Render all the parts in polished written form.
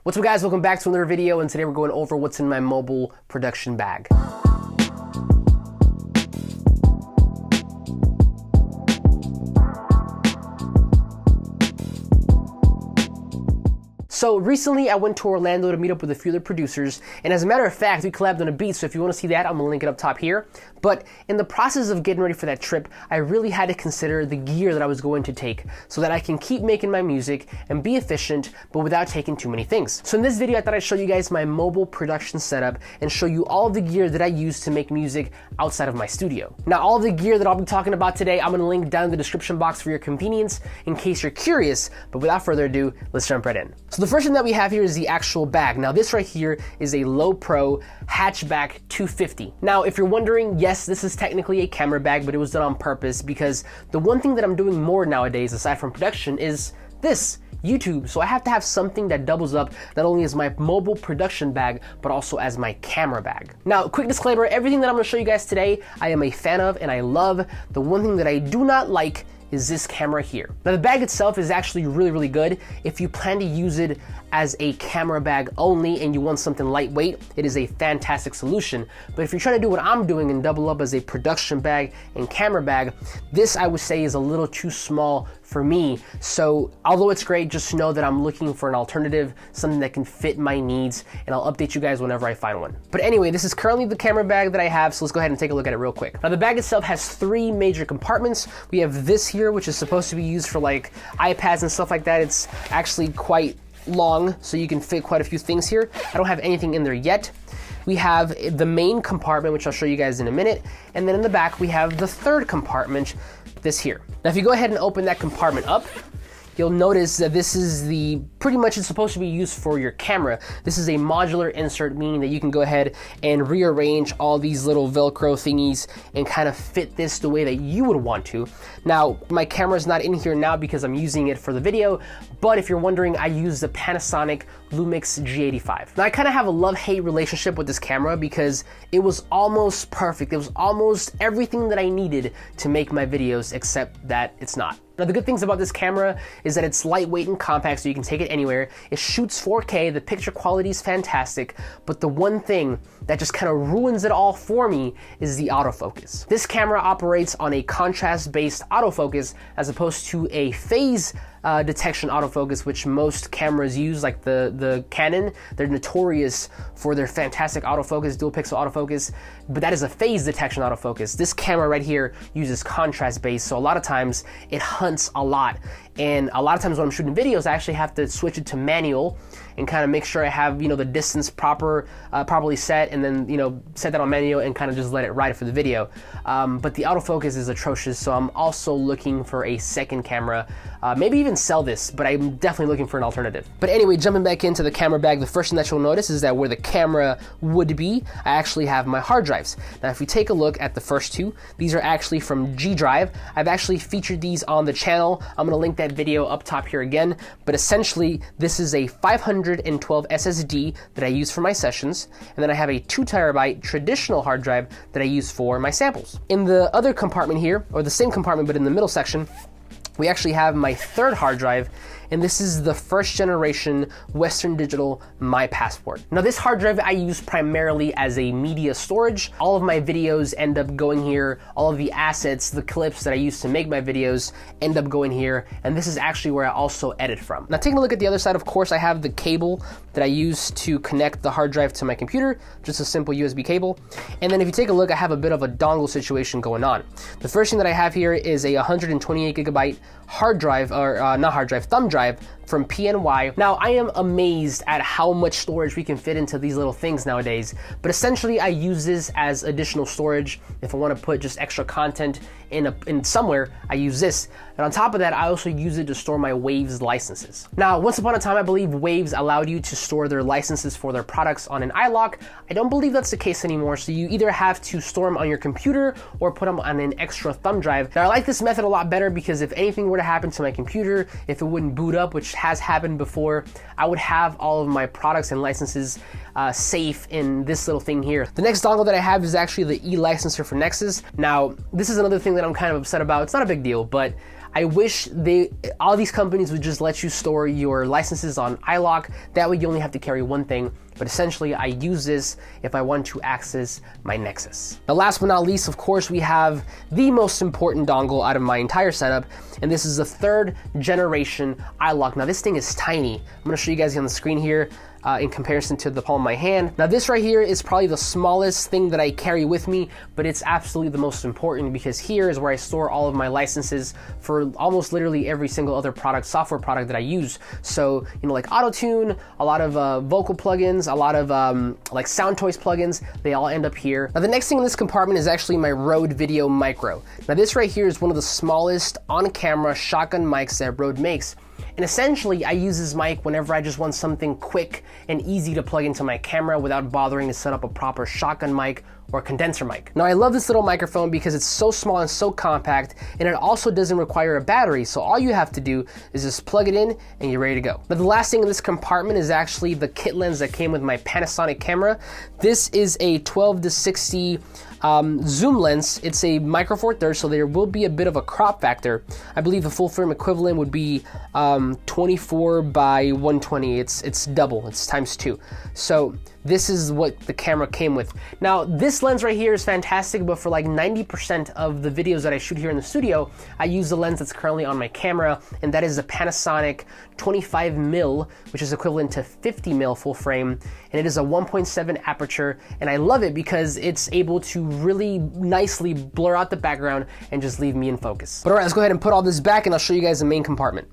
What's up guys, welcome back to another video, and today we're going over what's in my mobile production bag. So recently I went to Orlando to meet up with a few other producers, and as a matter of fact, we collabed on a beat, so if you want to see that, I'm going to link it up top here. But in the process of getting ready for that trip, I really had to consider the gear that I was going to take so that I can keep making my music and be efficient, but without taking too many things. So in this video, I thought I'd show you guys my mobile production setup and show you all of the gear that I use to make music outside of my studio. Now, all of the gear that I'll be talking about today, I'm going to link down in the description box for your convenience in case you're curious, but without further ado, let's jump right in. So the first thing that we have here is the actual bag. Now this right here is a Low Pro Hatchback 250. Now if you're wondering, yes, this is technically a camera bag, but it was done on purpose because the one thing that I'm doing more nowadays aside from production is this, YouTube. So I have to have something that doubles up not only as my mobile production bag, but also as my camera bag. Now, quick disclaimer, everything that I'm gonna show you guys today, I am a fan of and I love. The one thing that I do not like is this camera here. Now the bag itself is actually really good. If you plan to use it as a camera bag only and you want something lightweight, it is a fantastic solution. But if you're trying to do what I'm doing and double up as a production bag and camera bag, this I would say is a little too small for me. So although it's great, just know that I'm looking for an alternative, something that can fit my needs, and I'll update you guys whenever I find one. But anyway, this is currently the camera bag that I have, so let's go ahead and take a look at it real quick. Now the bag itself has three major compartments. We have this here, which is supposed to be used for like iPads and stuff like that. It's actually quite long, so you can fit quite a few things here. I don't have anything in there yet. We have the main compartment, which I'll show you guys in a minute, and then in the back we have the third compartment, this here. Now if you go ahead and open that compartment up, you'll notice that this is pretty much it's supposed to be used for your camera. This is a modular insert, meaning that you can go ahead and rearrange all these little Velcro thingies and kind of fit this the way that you would want to. Now, my camera's not in here now because I'm using it for the video, but if you're wondering, I use the Panasonic Lumix G85. Now, I kind of have a love-hate relationship with this camera because it was almost perfect. It was almost everything that I needed to make my videos, except that it's not. Now the good things about this camera is that it's lightweight and compact, so you can take it anywhere. It shoots 4K, the picture quality is fantastic, but the one thing that just kind of ruins it all for me is the autofocus. This camera operates on a contrast-based autofocus as opposed to a phase detection autofocus, which most cameras use, like the Canon. They're notorious for their fantastic autofocus, dual pixel autofocus, but that is a phase detection autofocus. This camera right here uses contrast based, so a lot of times it hunts a lot. And a lot of times when I'm shooting videos, I actually have to switch it to manual and kind of make sure I have, the distance properly set, and then, set that on manual and kind of just let it ride for the video. But the autofocus is atrocious, so I'm also looking for a second camera, maybe even sell this, but I'm definitely looking for an alternative. But anyway, jumping back into the camera bag, the first thing that you'll notice is that where the camera would be, I actually have my hard drives. Now, if we take a look at the first two, these are actually from G Drive. I've actually featured these on the channel. I'm gonna link that video up top here again, but essentially this is a 512 SSD that I use for my sessions, and then I have a 2 terabyte traditional hard drive that I use for my samples. In the other compartment here, or the same compartment but in the middle section, we actually have my third hard drive, and this is the first generation Western Digital My Passport. Now this hard drive I use primarily as a media storage. All of my videos end up going here. All of the assets, the clips that I use to make my videos end up going here, and this is actually where I also edit from. Now taking a look at the other side, of course, I have the cable that I use to connect the hard drive to my computer, just a simple USB cable. And then if you take a look, I have a bit of a dongle situation going on. The first thing that I have here is a 128 gigabyte hard drive, or not hard drive, thumb drive from PNY. Now, I am amazed at how much storage we can fit into these little things nowadays, but essentially I use this as additional storage. If I want to put just extra content in somewhere, I use this. And on top of that, I also use it to store my Waves licenses. Now, once upon a time, I believe Waves allowed you to store their licenses for their products on an iLock. I don't believe that's the case anymore, so you either have to store them on your computer or put them on an extra thumb drive. Now, I like this method a lot better because if anything were to happen to my computer, if it wouldn't boot up, which has happened before, I would have all of my products and licenses safe in this little thing here. The next dongle that I have is actually the e-licenser for Nexus. Now, this is another thing that I'm kind of upset about. It's not a big deal, but I wish all these companies would just let you store your licenses on iLok. That way you only have to carry one thing. But essentially, I use this if I want to access my Nexus. Now, last but not least, of course, we have the most important dongle out of my entire setup, and this is the 3rd generation iLok. Now, this thing is tiny. I'm gonna show you guys on the screen here. In comparison to the palm of my hand. Now this right here is probably the smallest thing that I carry with me, but it's absolutely the most important because here is where I store all of my licenses for almost literally every single other software product that I use. So, like AutoTune, a lot of vocal plugins, a lot of like Soundtoys plugins, they all end up here. Now the next thing in this compartment is actually my Rode Video Micro. Now this right here is one of the smallest on-camera shotgun mics that Rode makes. And essentially, I use this mic whenever I just want something quick and easy to plug into my camera without bothering to set up a proper shotgun mic or condenser mic. Now, I love this little microphone because it's so small and so compact, and it also doesn't require a battery, so all you have to do is just plug it in and you're ready to go. Now, the last thing in this compartment is actually the kit lens that came with my Panasonic camera. This is a 12-60 zoom lens. It's a micro four thirds, so there will be a bit of a crop factor. I believe the full frame equivalent would be 24 by 120. It's double, it's times 2. So this is what the camera came with. Now, this lens right here is fantastic, but for like 90% of the videos that I shoot here in the studio, I use the lens that's currently on my camera, and that is a Panasonic 25mm, which is equivalent to 50mm full frame, and it is a 1.7 aperture, and I love it because it's able to really nicely blur out the background and just leave me in focus. But all right, let's go ahead and put all this back, and I'll show you guys the main compartment.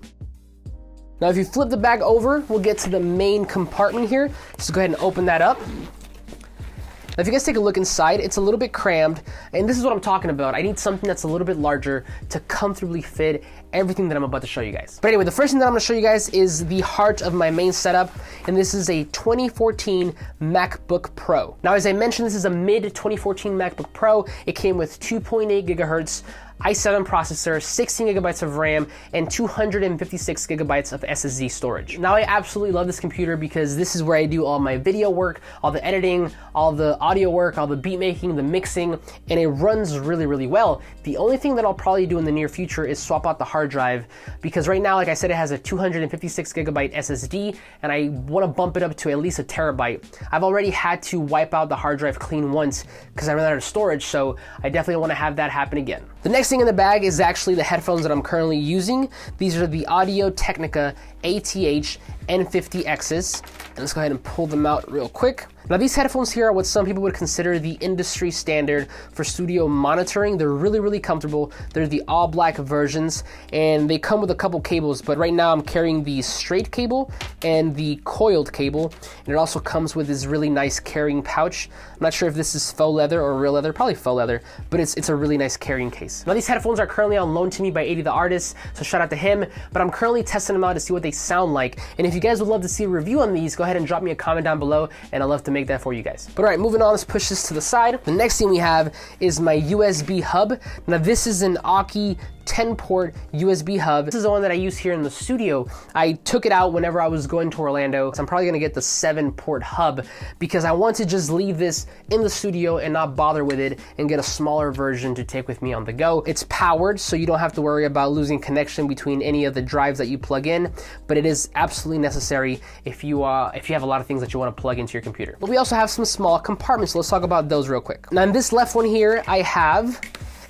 Now, if you flip the bag over, we'll get to the main compartment here. Just go ahead and open that up. Now, if you guys take a look inside, it's a little bit crammed, and this is what I'm talking about. I need something that's a little bit larger to comfortably fit everything that I'm about to show you guys. But anyway, the first thing that I'm gonna show you guys is the heart of my main setup, and this is a 2014 MacBook Pro. Now, as I mentioned, this is a mid-2014 MacBook Pro. It came with 2.8 gigahertz i7 processor, 16 gigabytes of RAM, and 256 gigabytes of SSD storage. Now, I absolutely love this computer because this is where I do all my video work, all the editing, all the audio work, all the beat making, the mixing, and it runs really, really well. The only thing that I'll probably do in the near future is swap out the hard drive, because right now, like I said, it has a 256 gigabyte SSD, and I want to bump it up to at least a terabyte. I've already had to wipe out the hard drive clean once because I ran out of storage, so I definitely want to have that happen again. The next thing in the bag is actually the headphones that I'm currently using. These are the Audio-Technica ATH N50Xs. And let's go ahead and pull them out real quick. Now, these headphones here are what some people would consider the industry standard for studio monitoring. They're really, really comfortable. They're the all black versions, and they come with a couple cables, but right now I'm carrying the straight cable and the coiled cable, and it also comes with this really nice carrying pouch. I'm not sure if this is faux leather or real leather, probably faux leather, but it's a really nice carrying case. Now, these headphones are currently on loan to me by 80 the Artist, so shout out to him, but I'm currently testing them out to see what they sound like, and if you guys would love to see a review on these, go ahead and drop me a comment down below, and I'd love to make that for you guys. But all right, moving on, let's push this to the side. The next thing we have is my USB hub. Now, this is an Aukey 10-port USB hub. This is the one that I use here in the studio. I took it out whenever I was going to Orlando, so I'm probably gonna get the 7-port hub because I want to just leave this in the studio and not bother with it and get a smaller version to take with me on the go. It's powered, so you don't have to worry about losing connection between any of the drives that you plug in, but it is absolutely necessary if you have a lot of things that you want to plug into your computer. But we also have some small compartments, so let's talk about those real quick. Now, in this left one here, I have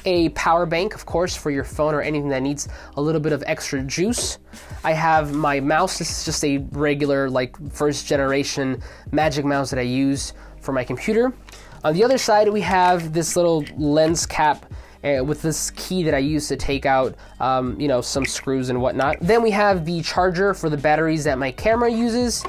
a power bank, of course, for your phone or anything that needs a little bit of extra juice. I have my mouse. This is just a regular, like, first generation Magic Mouse that I use for my computer. On the other side, we have this little lens cap with this key that I use to take out, some screws and whatnot. Then we have the charger for the batteries that my camera uses.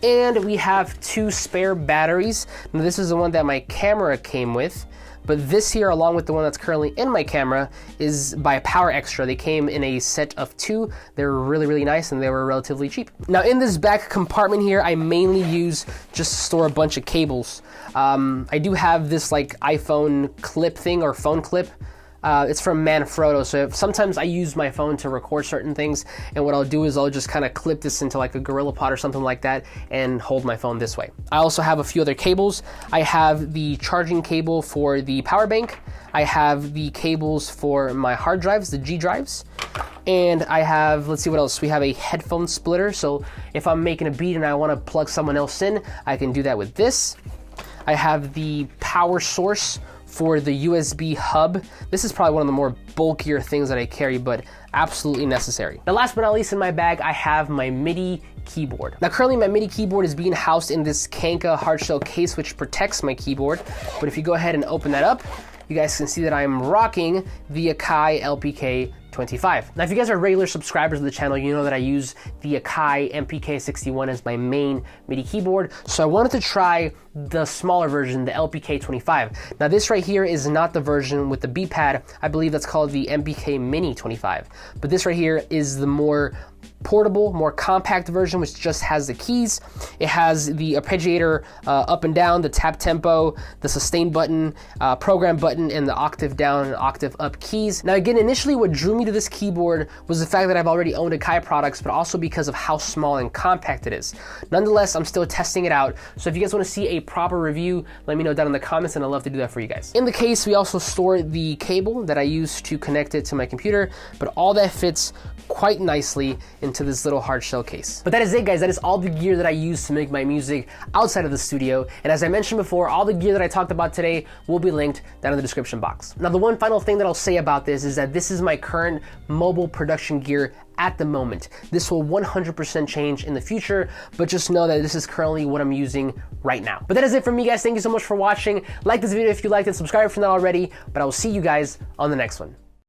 And we have 2 spare batteries. Now, this is the one that my camera came with, but this here, along with the one that's currently in my camera, is by Power Extra. They came in a set of 2. They were really, really nice, and they were relatively cheap. Now, in this back compartment here, I mainly use just to store a bunch of cables. I do have this like iPhone clip thing, or phone clip. It's from Manfrotto, so sometimes I use my phone to record certain things, and what I'll do is I'll just kind of clip this into like a GorillaPod or something like that and hold my phone this way. I also have a few other cables. I have the charging cable for the power bank. I have the cables for my hard drives, the G drives. And I have, let's see what else. We have a headphone splitter. So if I'm making a beat and I want to plug someone else in, I can do that with this. I have the power source for the USB hub. This is probably one of the more bulkier things that I carry, but absolutely necessary. Now, last but not least in my bag, I have my MIDI keyboard. Now, currently my MIDI keyboard is being housed in this Kanka hardshell case, which protects my keyboard. But if you go ahead and open that up, you guys can see that I'm rocking the Akai LPK 25. Now, if you guys are regular subscribers of the channel, you know that I use the Akai MPK61 as my main MIDI keyboard. So I wanted to try the smaller version, the LPK 25. Now, this right here is not the version with the beat pad. I believe that's called the MPK Mini 25. But this right here is the more portable, more compact version, which just has the keys. It has the arpeggiator up and down, the tap tempo, the sustain button, program button, and the octave down and octave up keys. Now, again, initially what drew me to this keyboard was the fact that I've already owned Akai products, but also because of how small and compact it is. Nonetheless, I'm still testing it out. So if you guys want to see a proper review, let me know down in the comments, and I'd love to do that for you guys. In the case, we also store the cable that I use to connect it to my computer, but all that fits quite nicely into this little hard shell case. But that is it, guys. That is all the gear that I use to make my music outside of the studio. And as I mentioned before, all the gear that I talked about today will be linked down in the description box. Now, the one final thing that I'll say about this is that this is my current mobile production gear at the moment. This will 100% change in the future, but just know that this is currently what I'm using right now. But that is it from me, guys. Thank you so much for watching. Like this video if you liked it, subscribe if you're not already, but I will see you guys on the next one.